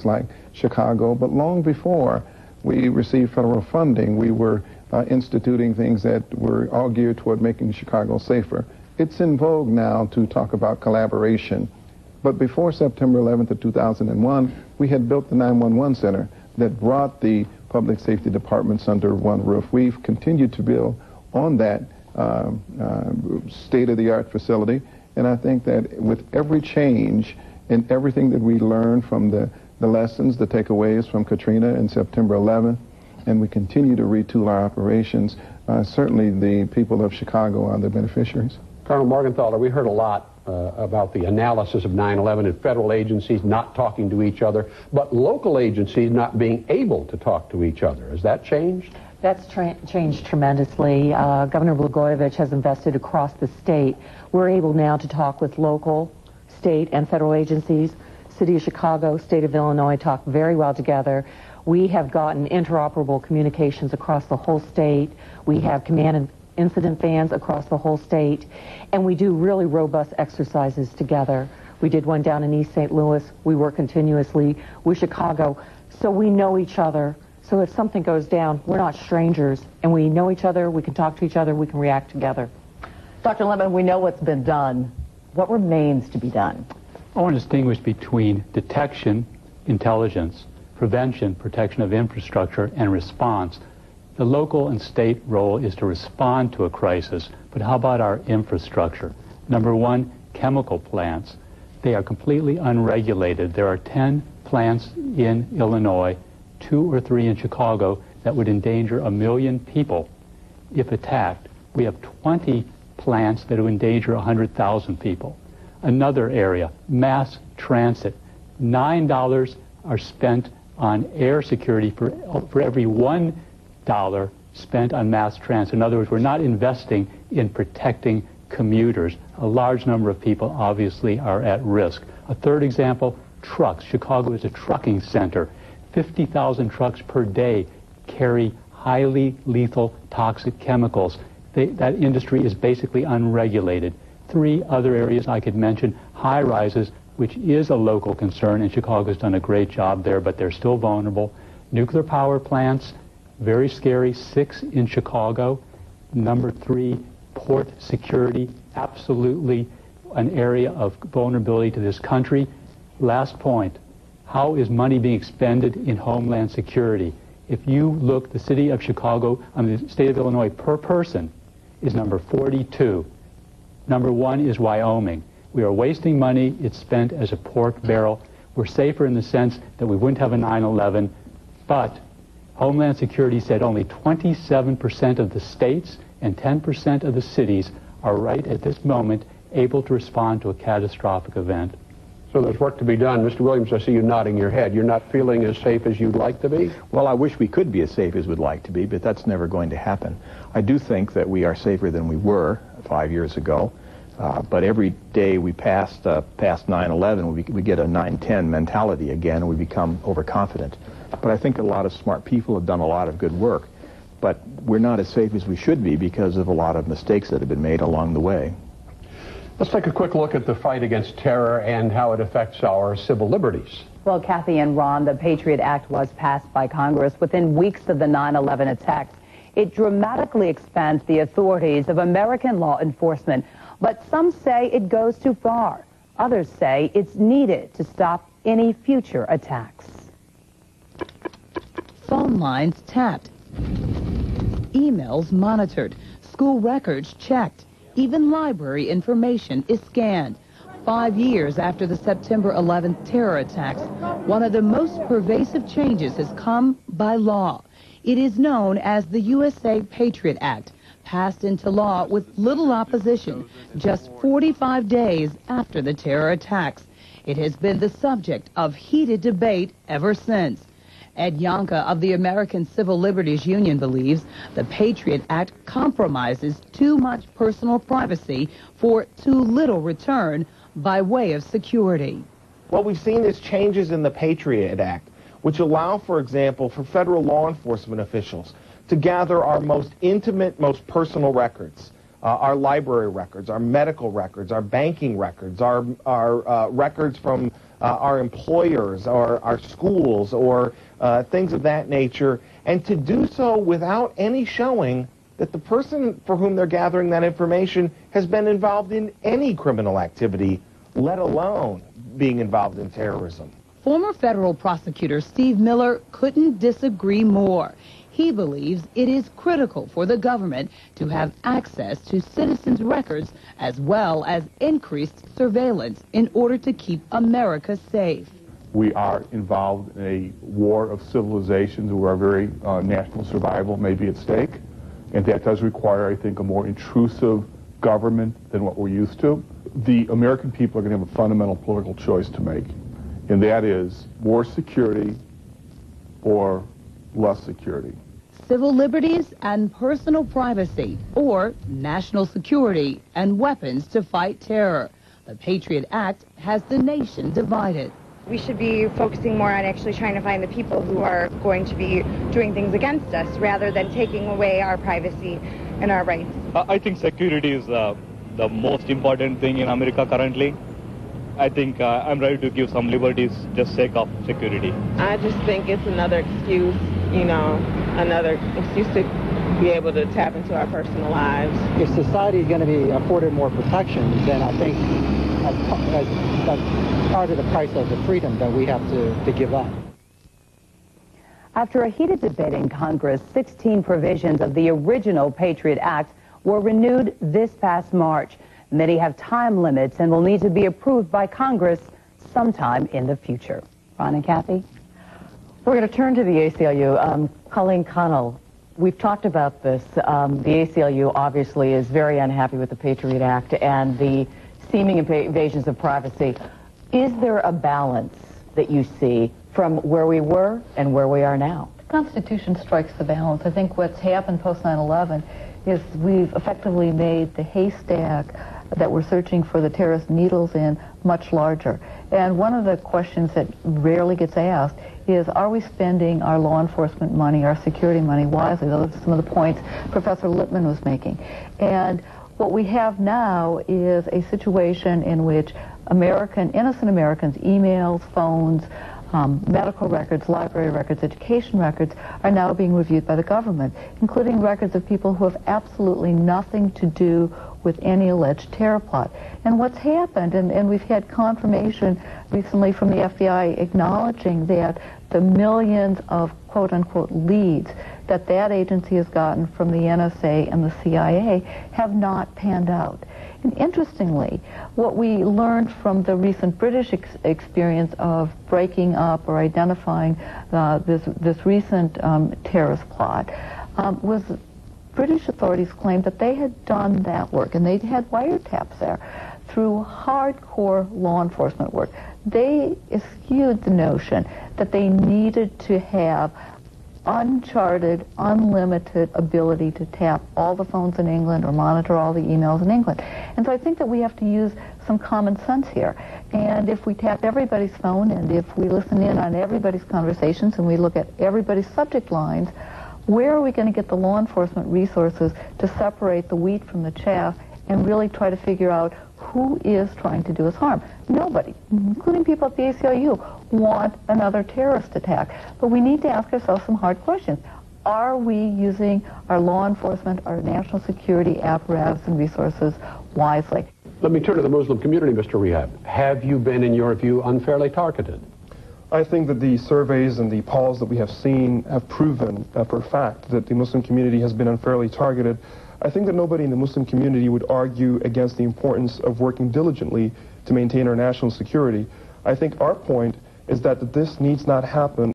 like Chicago, but long before we received federal funding, we were instituting things that were all geared toward making Chicago safer. It's in vogue now to talk about collaboration, but before September 11th of 2001, we had built the 911 Center that brought the public safety departments under one roof. We've continued to build on that state-of-the-art facility, and I think that with every change and everything that we learned from the lessons, the takeaways from Katrina and September 11th, and we continue to retool our operations, certainly the people of Chicago are the beneficiaries. Colonel Morgenthaler, we heard a lot about the analysis of 9/11 and federal agencies not talking to each other, but local agencies not being able to talk to each other. Has that changed? That's changed tremendously. Governor Blagojevich has invested across the state. We're able now to talk with local, state, and federal agencies. City of Chicago, State of Illinois talk very well together. We have gotten interoperable communications across the whole state. We have command and incident vans across the whole state, and we do really robust exercises together. We did one down in East St. Louis. We work continuously with Chicago, so we know each other. So if something goes down, we're not strangers, and we know each other, we can talk to each other, we can react together. Dr. Lemon, we know what's been done. What remains to be done? I want to distinguish between detection, intelligence, prevention, protection of infrastructure, and response. The local and state role is to respond to a crisis, but how about our infrastructure? Number one, chemical plants. They are completely unregulated. There are 10 plants in Illinois, 2 or 3 in Chicago, that would endanger 1 million people if attacked. We have 20 plants that would endanger 100,000 people. Another area, mass transit. $9 are spent on air security for every $1 spent on mass transit. In other words, we're not investing in protecting commuters. A large number of people obviously are at risk. A third example, trucks. Chicago is a trucking center. 50,000 trucks per day carry highly lethal toxic chemicals. That industry is basically unregulated. 3 other areas I could mention, high-rises, which is a local concern, and Chicago's done a great job there, but they're still vulnerable. Nuclear power plants, very scary, 6 in Chicago. Number 3, port security, absolutely an area of vulnerability to this country. Last point, how is money being expended in homeland security? If you look, the city of Chicago, the state of Illinois per person is number 42. Number 1 is Wyoming. We are wasting money. It's spent as a pork barrel. We're safer in the sense that we wouldn't have a 9/11, but Homeland Security said only 27% of the states and 10% of the cities are right at this moment able to respond to a catastrophic event. So there's work to be done. Mr. Williams, I see you nodding your head. You're not feeling as safe as you'd like to be? Well, I wish we could be as safe as we'd like to be, but that's never going to happen. I do think that we are safer than we were 5 years ago, but every day we past 9/11, we get a 9/10 mentality again, and we become overconfident. But I think a lot of smart people have done a lot of good work, but we're not as safe as we should be because of a lot of mistakes that have been made along the way. Let's take a quick look at the fight against terror and how it affects our civil liberties. Well, Kathy and Ron, the Patriot Act was passed by Congress within weeks of the 9/11 attacks. It dramatically expands the authorities of American law enforcement, but some say it goes too far. Others say it's needed to stop any future attacks. Phone lines tapped, emails monitored, school records checked. Even library information is scanned. 5 years after the September 11th terror attacks, one of the most pervasive changes has come by law. It is known as the USA Patriot Act, passed into law with little opposition just 45 days after the terror attacks. It has been the subject of heated debate ever since. Ed Yonka of the American Civil Liberties Union believes the Patriot Act compromises too much personal privacy for too little return by way of security. What we've seen is changes in the Patriot Act, which allow, for example, for federal law enforcement officials to gather our most intimate, most personal records, our library records, our medical records, our banking records, our records from our employers, our schools, or things of that nature, and to do so without any showing that the person for whom they're gathering that information has been involved in any criminal activity, let alone being involved in terrorism. Former federal prosecutor Steve Miller couldn't disagree more. He believes it is critical for the government to have access to citizens' records as well as increased surveillance in order to keep America safe. We are involved in a war of civilizations where our very national survival may be at stake, and that does require, I think, a more intrusive government than what we're used to. The American people are going to have a fundamental political choice to make, and that is more security or less security. Civil liberties and personal privacy, or national security and weapons to fight terror. The Patriot Act has the nation divided. We should be focusing more on actually trying to find the people who are going to be doing things against us rather than taking away our privacy and our rights. I think security is the most important thing in America currently. I think I'm ready to give some liberties just sake of security. I just think it's another excuse, another excuse to be able to tap into our personal lives. If society is going to be afforded more protection, then I think as part of the price of the freedom that we have to give up. After a heated debate in Congress, 16 provisions of the original Patriot Act were renewed this past March. Many have time limits and will need to be approved by Congress sometime in the future. Ron and Kathy? We're going to turn to the ACLU. Colleen Connell, we've talked about this. The ACLU obviously is very unhappy with the Patriot Act and the seeming invasions of privacy. Is there a balance that you see from where we were and where we are now? The Constitution strikes the balance. I think what's happened post 9/11 is we've effectively made the haystack that we're searching for the terrorist needles in much larger. And one of the questions that rarely gets asked is, are we spending our law enforcement money, our security money wisely? Those are some of the points Professor Lippman was making. And what we have now is a situation in which innocent Americans, emails, phones, medical records, library records, education records are now being reviewed by the government, including records of people who have absolutely nothing to do with any alleged terror plot. And what's happened, and we've had confirmation recently from the FBI acknowledging that the millions of quote-unquote leads that agency has gotten from the NSA and the CIA have not panned out. And interestingly, what we learned from the recent British experience of breaking up or identifying this recent terrorist plot was British authorities claimed that they had done that work, and they had wiretaps there through hardcore law enforcement work. They eschewed the notion that they needed to have uncharted, unlimited ability to tap all the phones in England or monitor all the emails in England. And so I think that we have to use some common sense here. And if we tap everybody's phone and if we listen in on everybody's conversations and we look at everybody's subject lines, where are we going to get the law enforcement resources to separate the wheat from the chaff and really try to figure out who is trying to do us harm? Nobody, including people at the ACLU, want another terrorist attack. But we need to ask ourselves some hard questions. Are we using our law enforcement, our national security apparatus and resources wisely? Let me turn to the Muslim community, Mr. Rehab. Have you been, in your view, unfairly targeted? I think that the surveys and the polls that we have seen have proven for a fact that the Muslim community has been unfairly targeted. I think that nobody in the Muslim community would argue against the importance of working diligently to maintain our national security. I think our point is that this needs not happen